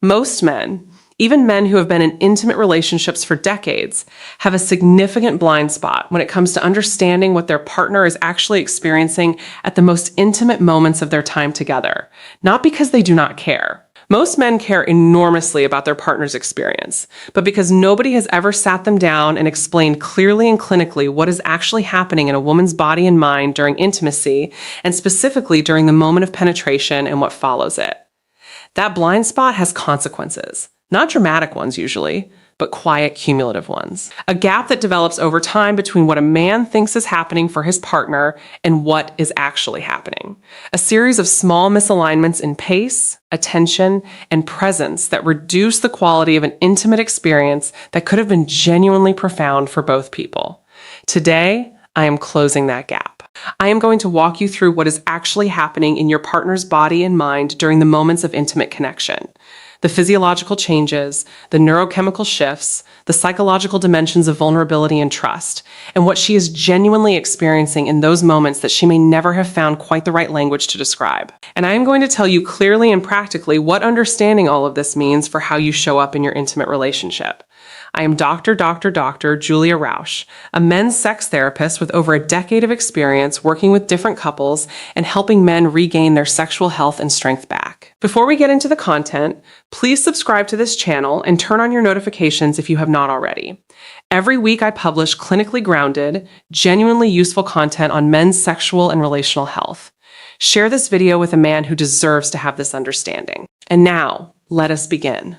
Most men, even men who have been in intimate relationships for decades, have a significant blind spot when it comes to understanding what their partner is actually experiencing at the most intimate moments of their time together, not because they do not care. Most men care enormously about their partner's experience, but because nobody has ever sat them down and explained clearly and clinically what is actually happening in a woman's body and mind during intimacy, and specifically during the moment of penetration and what follows it. That blind spot has consequences. Not dramatic ones usually, but quiet, cumulative ones. A gap that develops over time between what a man thinks is happening for his partner and what is actually happening. A series of small misalignments in pace, attention, and presence that reduce the quality of an intimate experience that could have been genuinely profound for both people. Today, I am closing that gap. I am going to walk you through what is actually happening in your partner's body and mind during the moments of intimate connection. The physiological changes, the neurochemical shifts, the psychological dimensions of vulnerability and trust, and what she is genuinely experiencing in those moments that she may never have found quite the right language to describe. And I am going to tell you clearly and practically what understanding all of this means for how you show up in your intimate relationship. I am Dr. Julia Rausch, a men's sex therapist with over a decade of experience working with different couples and helping men regain their sexual health and strength back. Before we get into the content, please subscribe to this channel and turn on your notifications if you have not already. Every week I publish clinically grounded, genuinely useful content on men's sexual and relational health. Share this video with a man who deserves to have this understanding. And now, let us begin.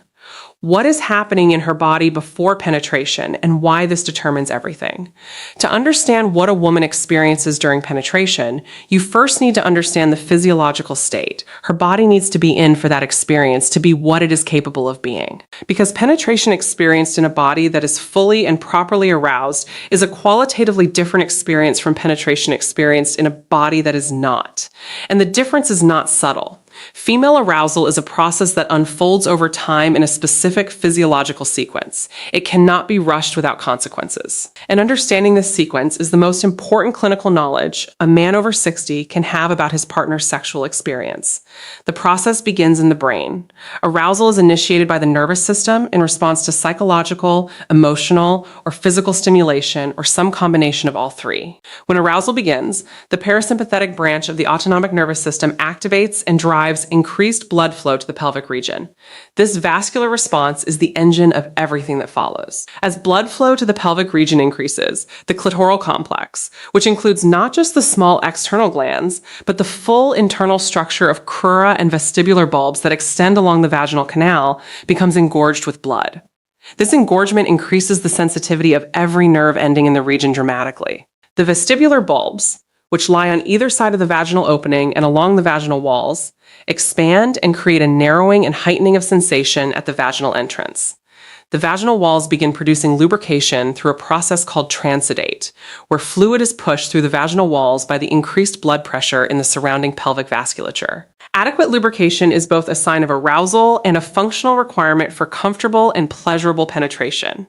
What is happening in her body before penetration and why this determines everything? To understand what a woman experiences during penetration, you first need to understand the physiological state. Her body needs to be in for that experience to be what it is capable of being. Because penetration experienced in a body that is fully and properly aroused is a qualitatively different experience from penetration experienced in a body that is not. And the difference is not subtle. Female arousal is a process that unfolds over time in a specific physiological sequence. It cannot be rushed without consequences. And understanding this sequence is the most important clinical knowledge a man over 60 can have about his partner's sexual experience. The process begins in the brain. Arousal is initiated by the nervous system in response to psychological, emotional, or physical stimulation, or some combination of all three. When arousal begins, the parasympathetic branch of the autonomic nervous system activates and drives increased blood flow to the pelvic region. This vascular response is the engine of everything that follows. As blood flow to the pelvic region increases, the clitoral complex, which includes not just the small external glands, but the full internal structure of crura and vestibular bulbs that extend along the vaginal canal, becomes engorged with blood. This engorgement increases the sensitivity of every nerve ending in the region dramatically. The vestibular bulbs, which lie on either side of the vaginal opening and along the vaginal walls, expand and create a narrowing and heightening of sensation at the vaginal entrance. The vaginal walls begin producing lubrication through a process called transidate, where fluid is pushed through the vaginal walls by the increased blood pressure in the surrounding pelvic vasculature. Adequate lubrication is both a sign of arousal and a functional requirement for comfortable and pleasurable penetration.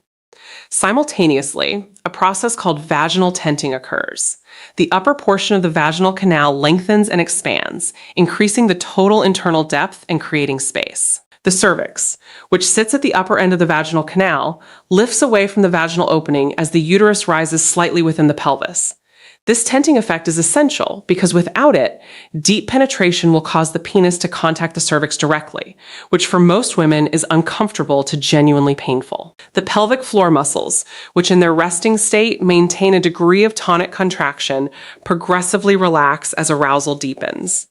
Simultaneously, a process called vaginal tenting occurs. The upper portion of the vaginal canal lengthens and expands, increasing the total internal depth and creating space. The cervix, which sits at the upper end of the vaginal canal, lifts away from the vaginal opening as the uterus rises slightly within the pelvis. This tenting effect is essential because without it, deep penetration will cause the penis to contact the cervix directly, which for most women is uncomfortable to genuinely painful. The pelvic floor muscles, which in their resting state maintain a degree of tonic contraction, progressively relax as arousal deepens.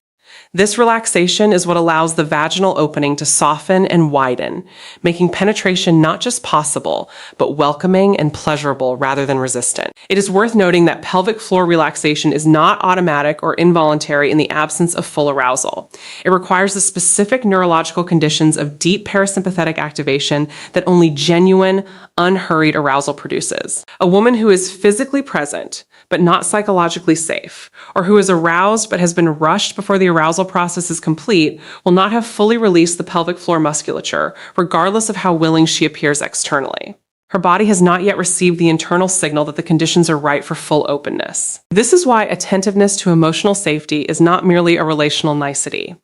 This relaxation is what allows the vaginal opening to soften and widen, making penetration not just possible, but welcoming and pleasurable rather than resistant. It is worth noting that pelvic floor relaxation is not automatic or involuntary in the absence of full arousal. It requires the specific neurological conditions of deep parasympathetic activation that only genuine, unhurried arousal produces. A woman who is physically present, but not psychologically safe, or who is aroused but has been rushed before the arousal process is complete, will not have fully released the pelvic floor musculature, regardless of how willing she appears externally. Her body has not yet received the internal signal that the conditions are right for full openness. This is why attentiveness to emotional safety is not merely a relational nicety.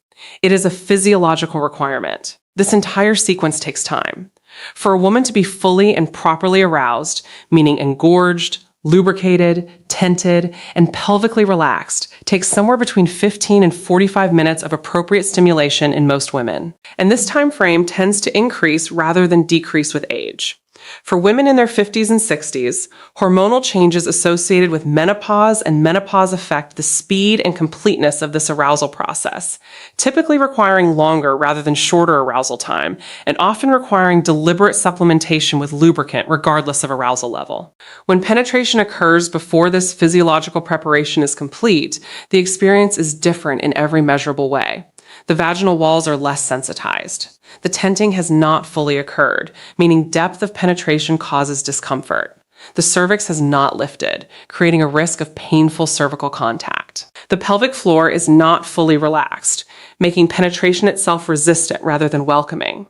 It is a physiological requirement. This entire sequence takes time. For a woman to be fully and properly aroused, meaning engorged, lubricated, tented, and pelvically relaxed, takes somewhere between 15 and 45 minutes of appropriate stimulation in most women. And this time frame tends to increase rather than decrease with age. For women in their 50s and 60s, hormonal changes associated with menopause and menopause affect the speed and completeness of this arousal process, typically requiring longer rather than shorter arousal time, and often requiring deliberate supplementation with lubricant regardless of arousal level. When penetration occurs before this physiological preparation is complete, the experience is different in every measurable way. The vaginal walls are less sensitized. The tenting has not fully occurred, meaning depth of penetration causes discomfort. The cervix has not lifted, creating a risk of painful cervical contact. The pelvic floor is not fully relaxed, making penetration itself resistant rather than welcoming.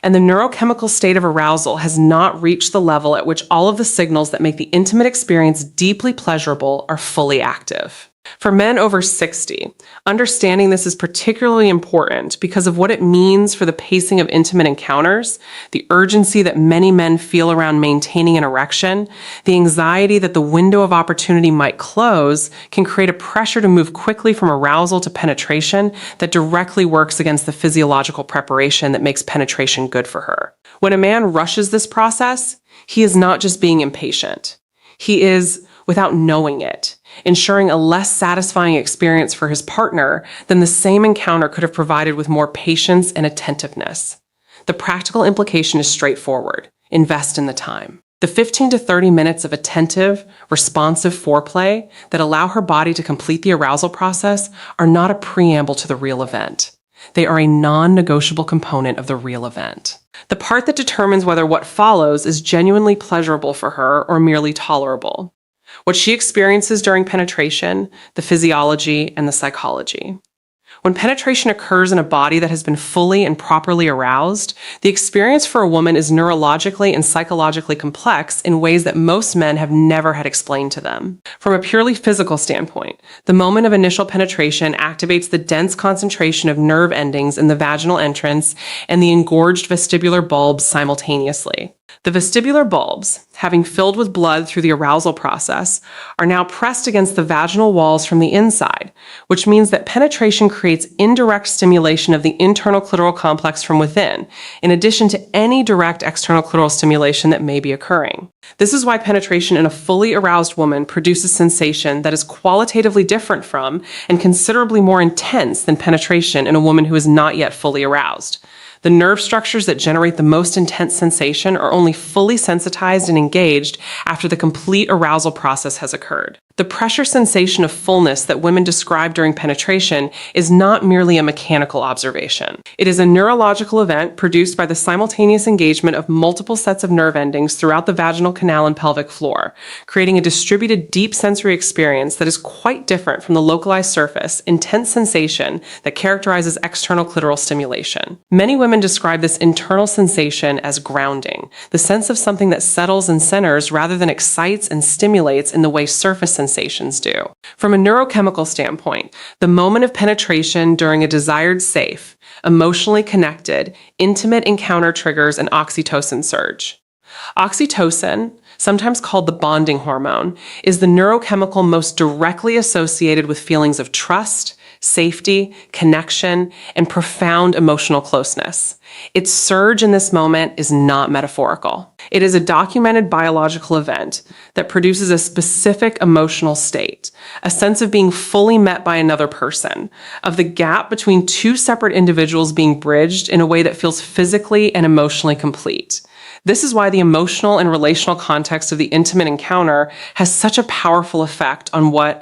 And the neurochemical state of arousal has not reached the level at which all of the signals that make the intimate experience deeply pleasurable are fully active. For men over 60, understanding this is particularly important because of what it means for the pacing of intimate encounters, the urgency that many men feel around maintaining an erection, the anxiety that the window of opportunity might close can create a pressure to move quickly from arousal to penetration that directly works against the physiological preparation that makes penetration good for her. When a man rushes this process, he is not just being impatient. He is, without knowing it, ensuring a less satisfying experience for his partner than the same encounter could have provided with more patience and attentiveness. The practical implication is straightforward. Invest in the time. The 15 to 30 minutes of attentive, responsive foreplay that allow her body to complete the arousal process are not a preamble to the real event. They are a non-negotiable component of the real event. The part that determines whether what follows is genuinely pleasurable for her or merely tolerable. What she experiences during penetration, the physiology, and the psychology. When penetration occurs in a body that has been fully and properly aroused, the experience for a woman is neurologically and psychologically complex in ways that most men have never had explained to them. From a purely physical standpoint, the moment of initial penetration activates the dense concentration of nerve endings in the vaginal entrance and the engorged vestibular bulbs simultaneously. The vestibular bulbs, having filled with blood through the arousal process, are now pressed against the vaginal walls from the inside, which means that penetration creates indirect stimulation of the internal clitoral complex from within, in addition to any direct external clitoral stimulation that may be occurring. This is why penetration in a fully aroused woman produces sensation that is qualitatively different from and considerably more intense than penetration in a woman who is not yet fully aroused. The nerve structures that generate the most intense sensation are only fully sensitized and engaged after the complete arousal process has occurred. The pressure sensation of fullness that women describe during penetration is not merely a mechanical observation. It is a neurological event produced by the simultaneous engagement of multiple sets of nerve endings throughout the vaginal canal and pelvic floor, creating a distributed deep sensory experience that is quite different from the localized surface, intense sensation that characterizes external clitoral stimulation. Many women describe this internal sensation as grounding, the sense of something that settles and centers rather than excites and stimulates in the way surface sensations do. From a neurochemical standpoint, the moment of penetration during a desired safe, emotionally connected, intimate encounter triggers an oxytocin surge. Oxytocin, sometimes called the bonding hormone, is the neurochemical most directly associated with feelings of trust, safety, connection, and profound emotional closeness. Its surge in this moment is not metaphorical. It is a documented biological event that produces a specific emotional state, a sense of being fully met by another person, of the gap between two separate individuals being bridged in a way that feels physically and emotionally complete. This is why the emotional and relational context of the intimate encounter has such a powerful effect on what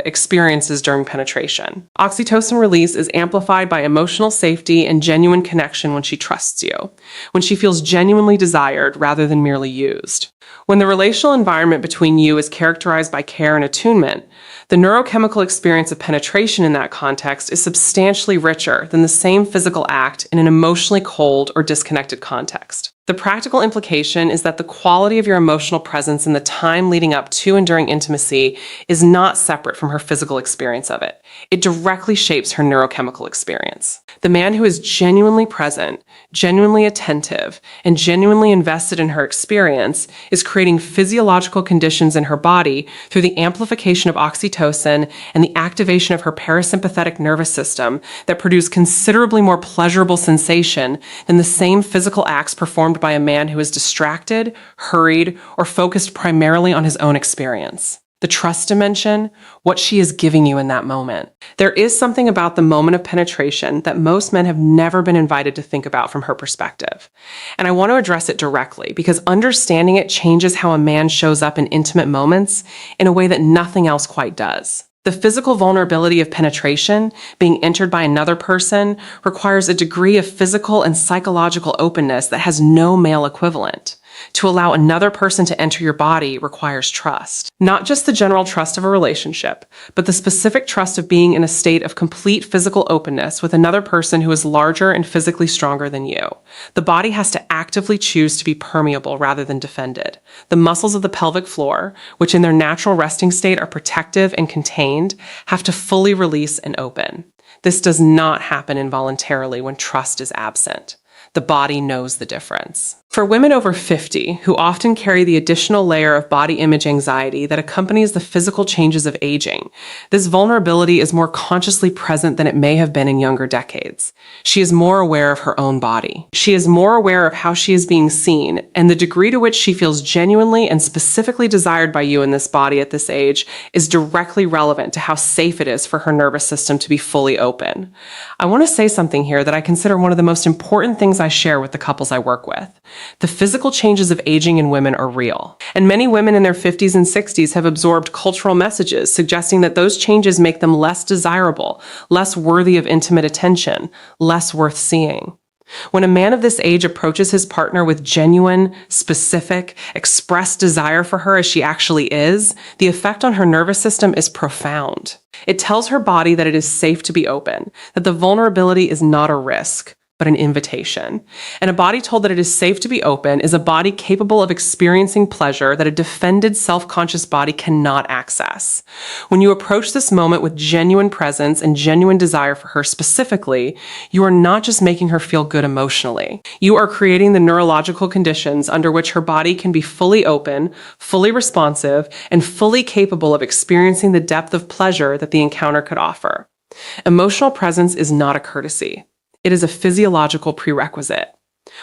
experiences during penetration. Oxytocin release is amplified by emotional safety and genuine connection when she trusts you, when she feels genuinely desired rather than merely used. When the relational environment between you is characterized by care and attunement, the neurochemical experience of penetration in that context is substantially richer than the same physical act in an emotionally cold or disconnected context. The practical implication is that the quality of your emotional presence in the time leading up to and during intimacy is not separate from her physical experience of it. It directly shapes her neurochemical experience. The man who is genuinely present, genuinely attentive, and genuinely invested in her experience is creating physiological conditions in her body through the amplification of oxytocin and the activation of her parasympathetic nervous system that produce considerably more pleasurable sensation than the same physical acts performed by a man who is distracted, hurried, or focused primarily on his own experience. The trust dimension, what she is giving you in that moment. There is something about the moment of penetration that most men have never been invited to think about from her perspective. And I want to address it directly because understanding it changes how a man shows up in intimate moments in a way that nothing else quite does. The physical vulnerability of penetration, being entered by another person, requires a degree of physical and psychological openness that has no male equivalent. To allow another person to enter your body requires trust. Not just the general trust of a relationship, but the specific trust of being in a state of complete physical openness with another person who is larger and physically stronger than you. The body has to actively choose to be permeable rather than defended. The muscles of the pelvic floor, which in their natural resting state are protective and contained, have to fully release and open. This does not happen involuntarily when trust is absent. The body knows the difference. For women over 50, who often carry the additional layer of body image anxiety that accompanies the physical changes of aging, this vulnerability is more consciously present than it may have been in younger decades. She is more aware of her own body. She is more aware of how she is being seen, and the degree to which she feels genuinely and specifically desired by you in this body at this age is directly relevant to how safe it is for her nervous system to be fully open. I want to say something here that I consider one of the most important things I share with the couples I work with. The physical changes of aging in women are real, and many women in their 50s and 60s have absorbed cultural messages suggesting that those changes make them less desirable, less worthy of intimate attention, less worth seeing. When a man of this age approaches his partner with genuine, specific, expressed desire for her as she actually is, the effect on her nervous system is profound. It tells her body that it is safe to be open, that the vulnerability is not a risk, but an invitation. And a body told that it is safe to be open is a body capable of experiencing pleasure that a defended, self-conscious body cannot access. When you approach this moment with genuine presence and genuine desire for her specifically, you are not just making her feel good emotionally. You are creating the neurological conditions under which her body can be fully open, fully responsive, and fully capable of experiencing the depth of pleasure that the encounter could offer. Emotional presence is not a courtesy. It is a physiological prerequisite.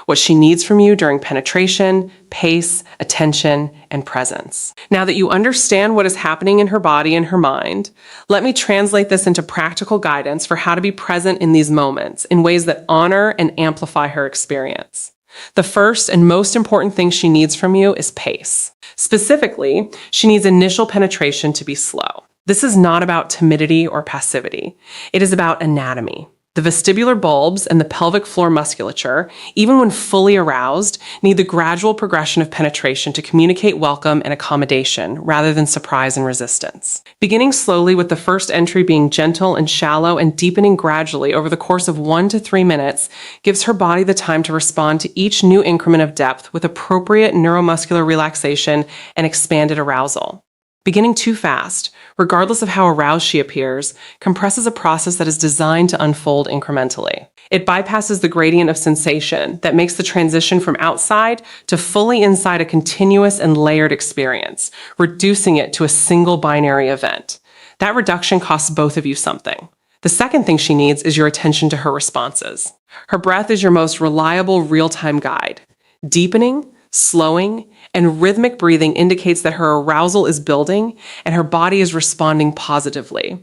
What she needs from you during penetration, pace, attention, and presence. Now that you understand what is happening in her body and her mind, let me translate this into practical guidance for how to be present in these moments in ways that honor and amplify her experience. The first and most important thing she needs from you is pace. Specifically, she needs initial penetration to be slow. This is not about timidity or passivity. It is about anatomy. The vestibular bulbs and the pelvic floor musculature, even when fully aroused, need the gradual progression of penetration to communicate welcome and accommodation rather than surprise and resistance. Beginning slowly with the first entry being gentle and shallow and deepening gradually over the course of 1 to 3 minutes gives her body the time to respond to each new increment of depth with appropriate neuromuscular relaxation and expanded arousal. Beginning too fast, regardless of how aroused she appears, compresses a process that is designed to unfold incrementally. It bypasses the gradient of sensation that makes the transition from outside to fully inside a continuous and layered experience, reducing it to a single binary event. That reduction costs both of you something. The second thing she needs is your attention to her responses. Her breath is your most reliable real-time guide. Deepening, slowing, and rhythmic breathing indicates that her arousal is building and her body is responding positively.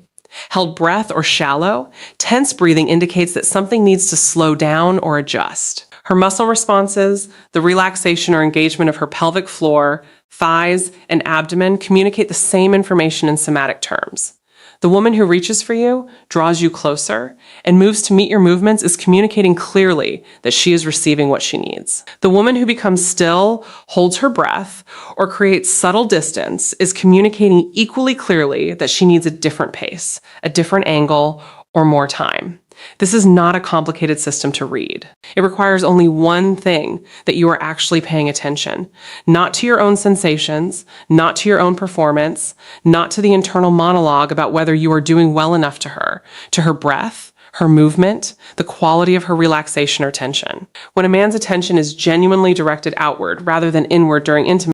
Held breath or shallow, tense breathing indicates that something needs to slow down or adjust. Her muscle responses, the relaxation or engagement of her pelvic floor, thighs, and abdomen communicate the same information in somatic terms. The woman who reaches for you, draws you closer, and moves to meet your movements is communicating clearly that she is receiving what she needs. The woman who becomes still, holds her breath, or creates subtle distance is communicating equally clearly that she needs a different pace, a different angle, or more time. This is not a complicated system to read. It requires only one thing: that you are actually paying attention, not to your own sensations, not to your own performance, not to the internal monologue about whether you are doing well enough to her breath, her movement, the quality of her relaxation or tension. When a man's attention is genuinely directed outward rather than inward during intimacy,